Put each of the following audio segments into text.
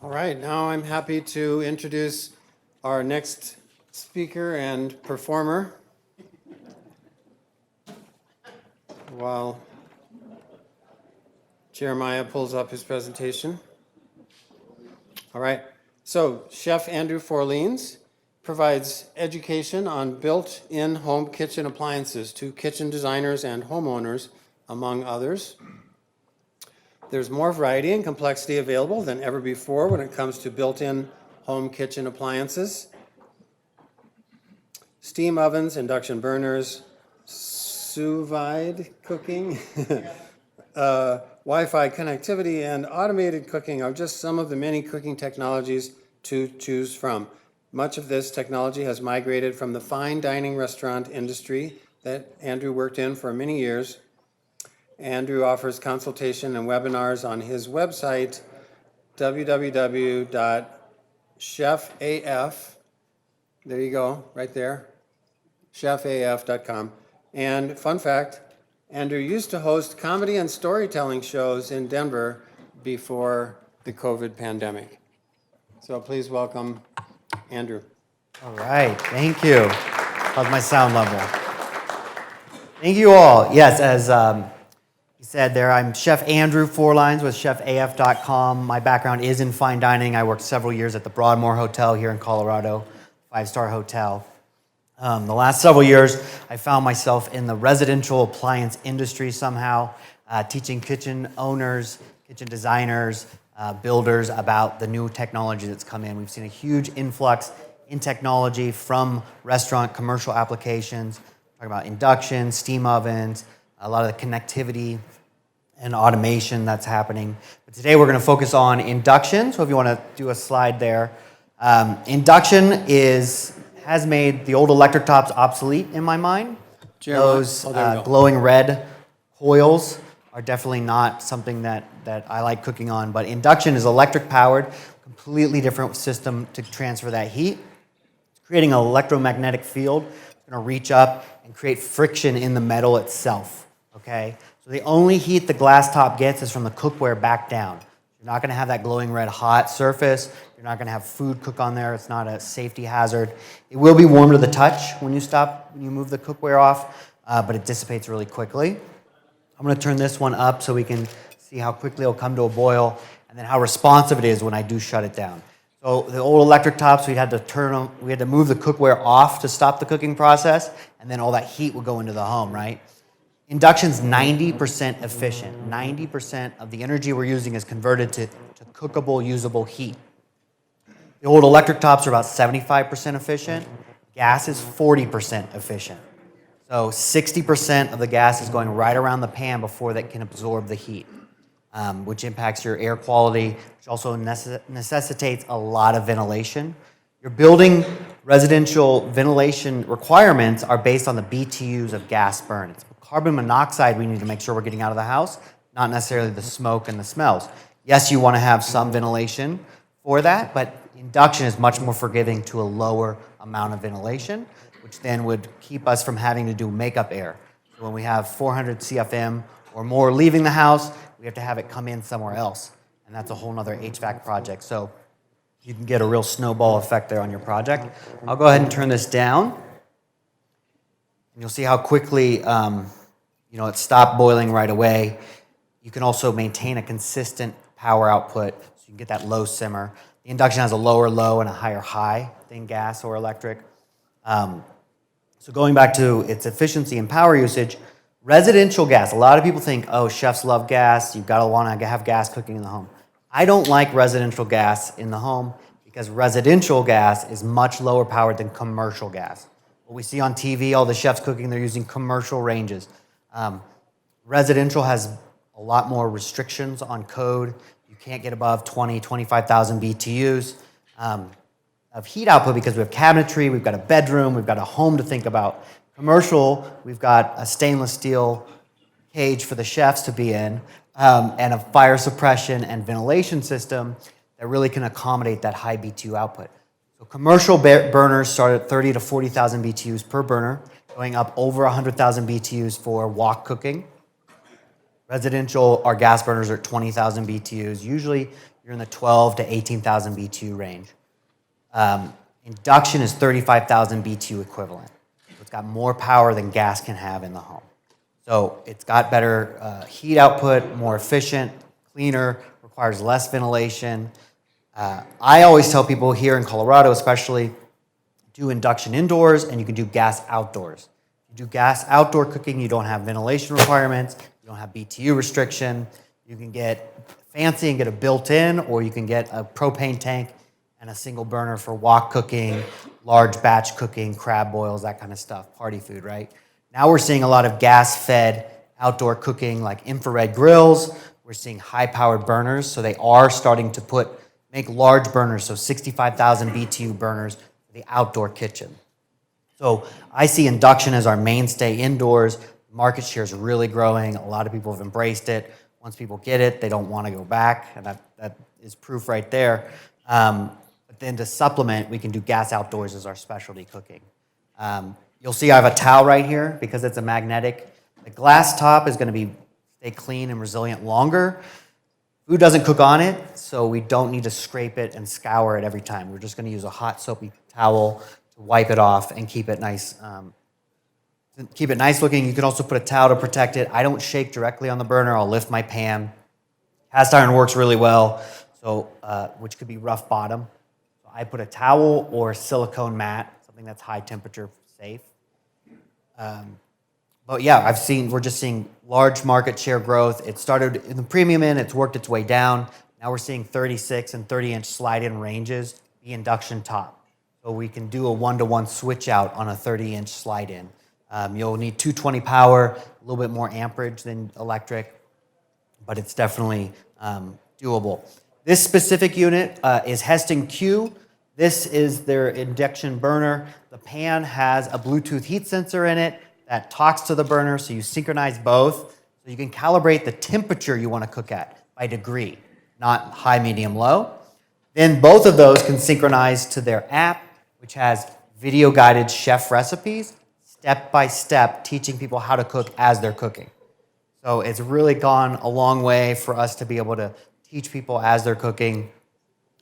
All right, now I'm happy to introduce our next speaker and performer. While Jeremiah pulls up his presentation. All right, so Chef Andrew Forlines provides education on built-in home kitchen appliances to kitchen designers and homeowners, among others. There's more variety and complexity available than ever before when it comes to built-in home kitchen appliances. Steam ovens, induction burners, sous vide cooking, Wi-Fi connectivity, and automated cooking are just some of the many cooking technologies to choose from. Much of this technology has migrated from the fine dining restaurant industry that Andrew worked in for many years. Andrew offers consultation and webinars on his website, www.chefaf, there you go, right there, chefaf.com. And fun fact, Andrew used to host comedy and storytelling shows in Denver before the COVID pandemic. So please welcome Andrew. All right, thank you. How's my sound level? Thank you all. Yes, as he said there, I'm Chef Andrew Forlines with chefaf.com. My background is in fine dining. I worked several years at the Broadmoor Hotel here in Colorado, 5-star hotel. The last several years, I found myself in the residential appliance industry somehow, teaching kitchen owners, kitchen designers, builders about the new technology that's come in. We've seen a huge influx in technology from restaurant commercial applications, talking about induction, steam ovens, a lot of the connectivity and automation that's happening. But today we're going to focus on induction. So if you want to do a slide there. Induction has made the old electric tops obsolete in my mind. Those glowing red coils are definitely not something that I like cooking on, but induction is electric powered, completely different system to transfer that heat. It's creating an electromagnetic field. It's going to reach up and create friction in the metal itself, okay? So the only heat the glass top gets is from the cookware back down. You're not going to have that glowing red hot surface. You're not going to have food cook on there. It's not a safety hazard. It will be warm to the touch when you move the cookware off, but it dissipates really quickly. I'm going to turn this one up so we can see how quickly it'll come to a boil and then how responsive it is when I do shut it down. So the old electric tops, we had to move the cookware off to stop the cooking process, and then all that heat would go into the home, right? Induction's 90% efficient. 90% of the energy we're using is converted to cookable, usable heat. The old electric tops are about 75% efficient. Gas is 40% efficient. So 60% of the gas is going right around the pan before that can absorb the heat, which impacts your air quality, which also necessitates a lot of ventilation. Your building residential ventilation requirements are based on the BTUs of gas burn. It's carbon monoxide we need to make sure we're getting out of the house, not necessarily the smoke and the smells. Yes, you want to have some ventilation for that, but induction is much more forgiving to a lower amount of ventilation, which then would keep us from having to do makeup air. So when we have 400 CFM or more leaving the house, we have to have it come in somewhere else, and that's a whole nother HVAC project. So you can get a real snowball effect there on your project. I'll go ahead and turn this down, and you'll see how quickly it stopped boiling right away. You can also maintain a consistent power output, so you can get that low simmer. The induction has a lower low and a higher high than gas or electric. So going back to its efficiency and power usage, residential gas, a lot of people think, oh, chefs love gas, you've got to want to have gas cooking in the home. I don't like residential gas in the home because residential gas is much lower powered than commercial gas. What we see on TV, all the chefs cooking, they're using commercial ranges. Residential has a lot more restrictions on code. You can't get above 25,000 BTUs of heat output because we have cabinetry, we've got a bedroom, we've got a home to think about. Commercial, we've got a stainless steel cage for the chefs to be in, and a fire suppression and ventilation system that really can accommodate that high BTU output. So commercial burners start at 30 to 40,000 BTUs per burner, going up over 100,000 BTUs for wok cooking. Residential, our gas burners are at 20,000 BTUs. Usually, you're in the 12 to 18,000 BTU range. Induction is 35,000 BTU equivalent. So it's got more power than gas can have in the home. So it's got better heat output, more efficient, cleaner, requires less ventilation. I always tell people here in Colorado especially, do induction indoors and you can do gas outdoors. If you do gas outdoor cooking, you don't have ventilation requirements, you don't have BTU restriction. You can get fancy and get a built-in, or you can get a propane tank and a single burner for wok cooking, large batch cooking, crab boils, that kind of stuff, party food, right? Now we're seeing a lot of gas-fed outdoor cooking like infrared grills. We're seeing high-powered burners, so they are starting to make large burners, so 65,000 BTU burners for the outdoor kitchen. So I see induction as our mainstay indoors. Market share is really growing. A lot of people have embraced it. Once people get it, they don't want to go back, and that is proof right there. But then to supplement, we can do gas outdoors as our specialty cooking. You'll see I have a towel right here because it's a magnetic. The glass top is going to stay clean and resilient longer. Food doesn't cook on it, so we don't need to scrape it and scour it every time. We're just going to use a hot soapy towel to wipe it off and keep it nice. Keep it nice looking. You can also put a towel to protect it. I don't shake directly on the burner. I'll lift my pan. Cast iron works really well, so which could be rough bottom. So I put a towel or a silicone mat, something that's high temperature safe. But yeah, we're just seeing large market share growth. It started in the premium end, it's worked its way down. Now we're seeing 36 and 30-inch slide-in ranges, the induction top. So we can do a 1-to-1 switch out on a 30-inch slide-in. You'll need 220 power, a little bit more amperage than electric, but it's definitely doable. This specific unit is Heston Q. This is their induction burner. The pan has a Bluetooth heat sensor in it that talks to the burner, so you synchronize both. So you can calibrate the temperature you want to cook at by degree, not high, medium, low. Then both of those can synchronize to their app, which has video-guided chef recipes, step by step, teaching people how to cook as they're cooking. So it's really gone a long way for us to be able to teach people as they're cooking,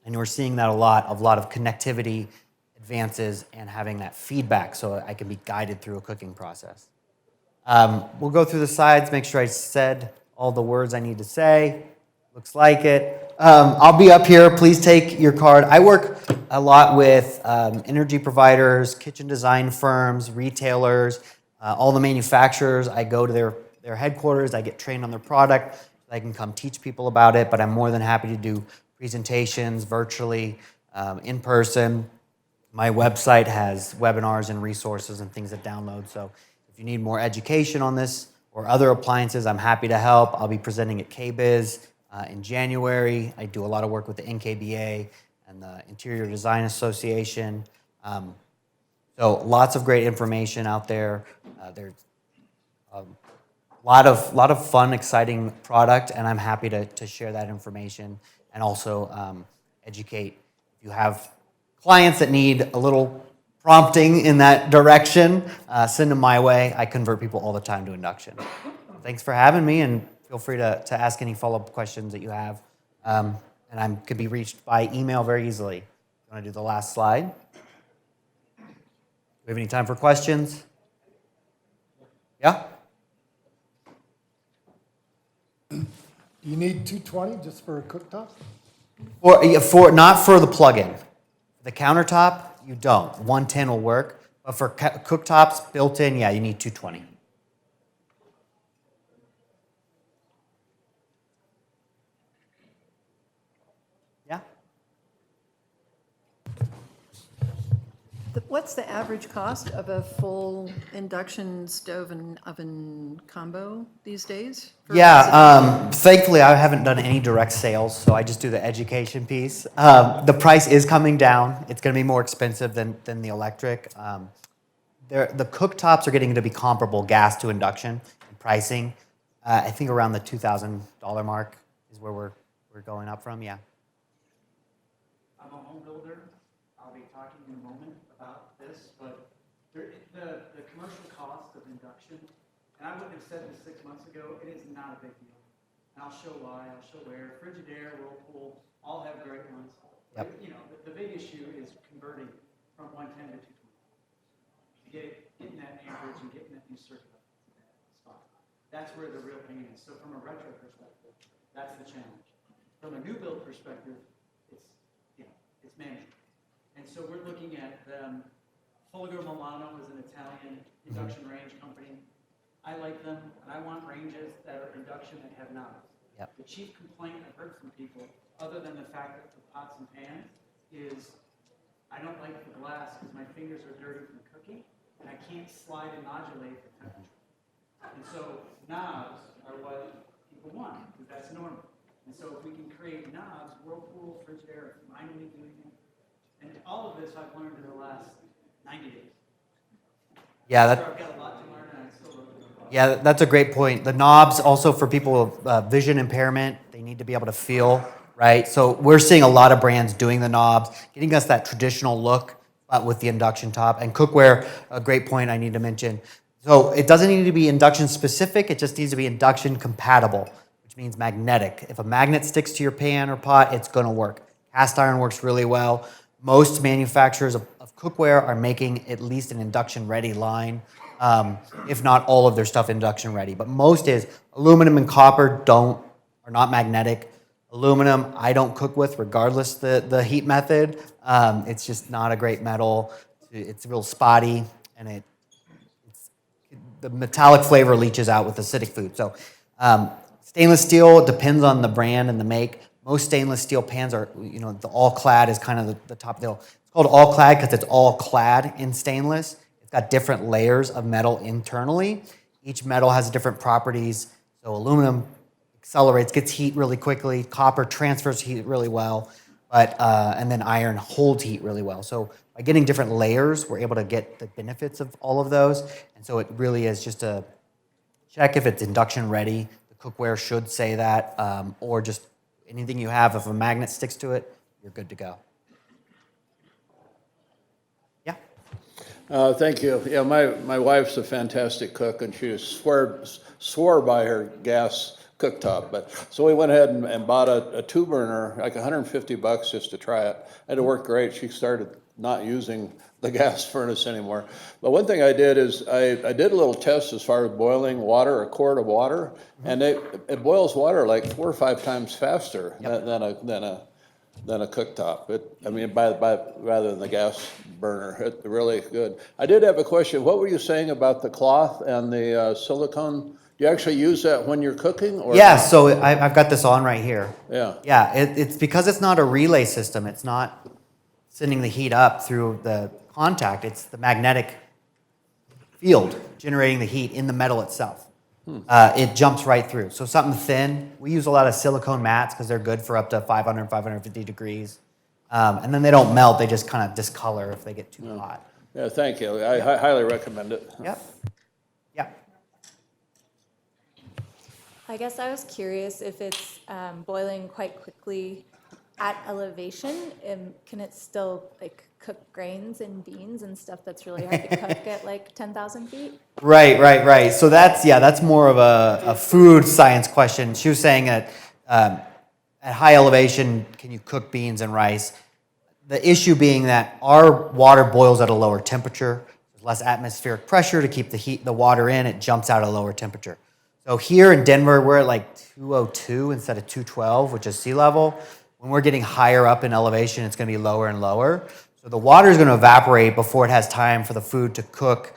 and we're seeing that a lot of connectivity advances and having that feedback so I can be guided through a cooking process. We'll go through the slides, make sure I said all the words I need to say. Looks like it. I'll be up here. Please take your card. I work a lot with energy providers, kitchen design firms, retailers, all the manufacturers. I go to their headquarters. I get trained on their product. So I can come teach people about it, but I'm more than happy to do presentations virtually, in person. My website has webinars and resources and things to download. So if you need more education on this or other appliances, I'm happy to help. I'll be presenting at KBIS in January. I do a lot of work with the NKBA and the Interior Design Association. So lots of great information out there. There's a lot of fun, exciting product, and I'm happy to share that information and also educate. If you have clients that need a little prompting in that direction, send them my way. I convert people all the time to induction. Thanks for having me, and feel free to ask any follow-up questions that you have. And I could be reached by email very easily. You want to do the last slide? Do we have any time for questions? Yeah? Do you need 220 just for a cooktop? Not for the plug-in. The countertop, you don't. 110 will work. But for cooktops built-in, yeah, you need 220. Yeah? What's the average cost of a full induction stove and oven combo these days? Yeah, thankfully I haven't done any direct sales, so I just do the education piece. The price is coming down. It's going to be more expensive than the electric. The cooktops are getting to be comparable gas to induction in pricing. I think around the $2,000 mark is where we're going up from, yeah. I'm a home builder. I'll be talking in a moment about this, but the commercial cost of induction, and I wouldn't have said this 6 months ago, it is not a big deal. and I'll show why, I'll show where. Frigidaire, Whirlpool, all have great ones. Yep. You know, the big issue is converting from 110 to 220. Getting that amperage and getting that new circuit spot. That's where the real pain is. So from a retro perspective, that's the challenge. From a new build perspective, it's manageable. And so we're looking at Folger Milano is an Italian induction range company. I like them, and I want ranges that are induction that have knobs. Yep. The chief complaint I've heard from people, other than the fact that the pots and pans, is I don't like the glass because my fingers are dirty from cooking, and I can't slide and modulate the temperature. And so knobs are what people want, because that's normal. And so if we can create knobs, Whirlpool, Frigidaire, finally doing it. And all of this I've learned in the last 90 days. Yeah, I've got a lot to learn, and I still learn a lot. Yeah, that's a great point. The knobs also for people with vision impairment, they need to be able to feel, right? So we're seeing a lot of brands doing the knobs, getting us that traditional look, but with the induction top. And cookware, a great point I need to mention. So it doesn't need to be induction specific, it just needs to be induction compatible, which means magnetic. If a magnet sticks to your pan or pot, it's gonna work. Cast iron works really well. Most manufacturers of cookware are making at least an induction ready line, if not all of their stuff induction ready. But most is aluminum and copper are not magnetic. Aluminum I don't cook with regardless the heat method. It's just not a great metal. It's real spotty and the metallic flavor leaches out with acidic food. So stainless steel depends on the brand and the make. Most stainless steel pans are, the all clad is kind of the top deal. It's called all clad because it's all clad in stainless. It's got different layers of metal internally. Each metal has different properties. So aluminum accelerates, gets heat really quickly. Copper transfers heat really well, and then iron holds heat really well. So by getting different layers, we're able to get the benefits of all of those. And so it really is just a check if it's induction ready. The cookware should say that, or just anything you have, if a magnet sticks to it, you're good to go. Yeah. Thank you. Yeah, my wife's a fantastic cook, and she swore by her gas cooktop. But so we went ahead and bought a two burner, like $150 just to try it. And it worked great. She started not using the gas furnace anymore. But one thing I did is I did a little test as far as boiling water, a quart of water, and it boils water like 4 or 5 times faster than a cooktop. Rather than the gas burner, it's really good. I did have a question. What were you saying about the cloth and the silicone? Do you actually use that when you're cooking? Or? Yeah, so I've got this on right here. Yeah. Yeah, it's because it's not a relay system. It's not sending the heat up through the contact. It's the magnetic field generating the heat in the metal itself. It jumps right through. So something thin, we use a lot of silicone mats because they're good for up to 500, 550 degrees. And then they don't melt, they just kind of discolor if they get too hot. Yeah, thank you. I highly recommend it. Yep. Yep. I guess I was curious if it's boiling quite quickly at elevation, can it still cook grains and beans and stuff that's really hard to cook at 10,000 feet? Right. So that's more of a food science question. She was saying at high elevation, can you cook beans and rice? The issue being that our water boils at a lower temperature. There's less atmospheric pressure to keep the water in. It jumps out at a lower temperature. So here in Denver, we're at 202 instead of 212, which is sea level. When we're getting higher up in elevation, it's going to be lower and lower. So the water is going to evaporate before it has time for the food to cook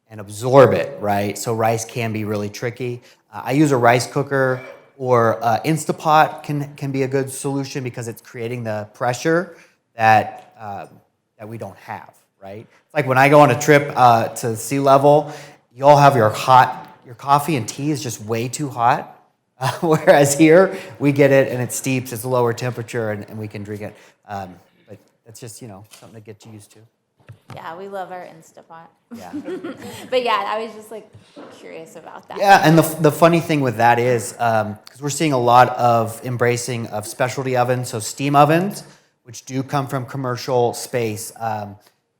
and absorb it, right? So rice can be really tricky. I use a rice cooker, or Instapot can be a good solution because it's creating the pressure that we don't have, right? It's like when I go on a trip to sea level, you all have your coffee and tea is just way too hot. Whereas here, we get it and it steeps, it's a lower temperature, and we can drink it. But that's just, something to get used to. Yeah, we love our Instapot. Yeah. But yeah, I was just curious about that. Yeah, and the funny thing with that is, because we're seeing a lot of embracing of specialty ovens, so steam ovens, which do come from commercial space,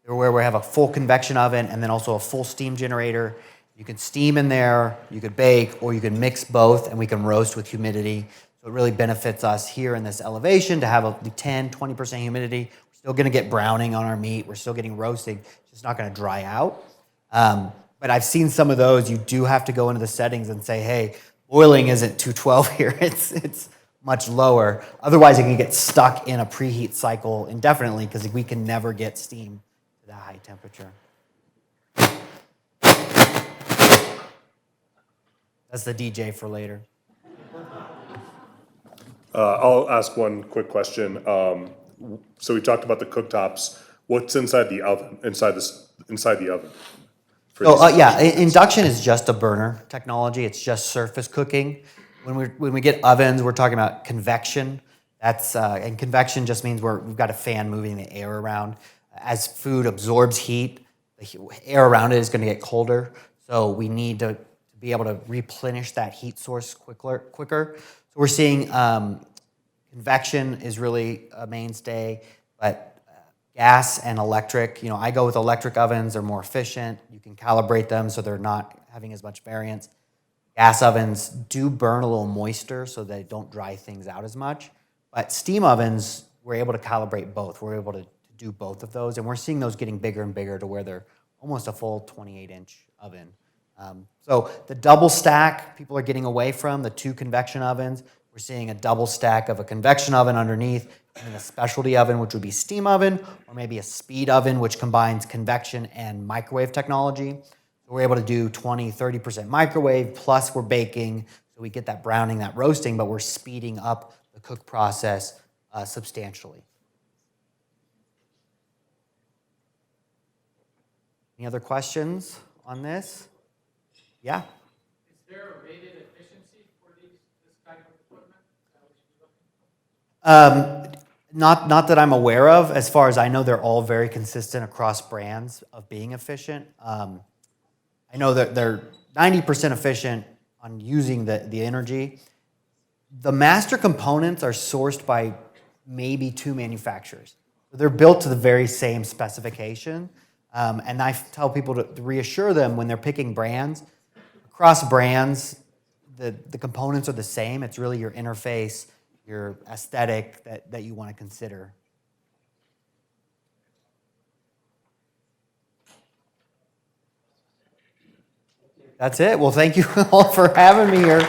where we have a full convection oven and then also a full steam generator. You can steam in there, you could bake, or you can mix both, and we can roast with humidity. So it really benefits us here in this elevation to have a 10, 20% humidity. We're still gonna get browning on our meat. We're still getting roasting. It's just not gonna dry out. But I've seen some of those, you do have to go into the settings and say, hey, boiling isn't 212 here, it's much lower. Otherwise, it can get stuck in a preheat cycle indefinitely because we can never get steam to that high temperature. That's the DJ for later. I'll ask one quick question. So we talked about the cooktops. What's inside the oven? Inside the oven? For these- Yeah, induction is just a burner technology. It's just surface cooking. When we get ovens, we're talking about convection. And convection just means we've got a fan moving the air around. As food absorbs heat, the air around it is going to get colder. So we need to be able to replenish that heat source quicker. So we're seeing convection is really a mainstay, but gas and electric, I go with electric ovens. They're more efficient. You can calibrate them so they're not having as much variance. Gas ovens do burn a little moister so they don't dry things out as much. But steam ovens, we're able to calibrate both. We're able to do both of those, and we're seeing those getting bigger and bigger to where they're almost a full 28-inch oven. So the double stack, people are getting away from the 2 convection ovens. We're seeing a double stack of a convection oven underneath and then a specialty oven, which would be steam oven, or maybe a speed oven, which combines convection and microwave technology. So we're able to do 20, 30% microwave, plus we're baking, so we get that browning, that roasting, but we're speeding up the cook process substantially. Any other questions on this? Yeah? Is there a rated efficiency for this type of equipment? Is that what you're looking for? Not that I'm aware of. As far as I know, they're all very consistent across brands of being efficient. I know that they're 90% efficient on using the energy. The master components are sourced by maybe 2 manufacturers. They're built to the very same specification. And I tell people to reassure them when they're picking brands. Across brands, the components are the same. It's really your interface, your aesthetic that you want to consider. That's it. Well, thank you all for having me here.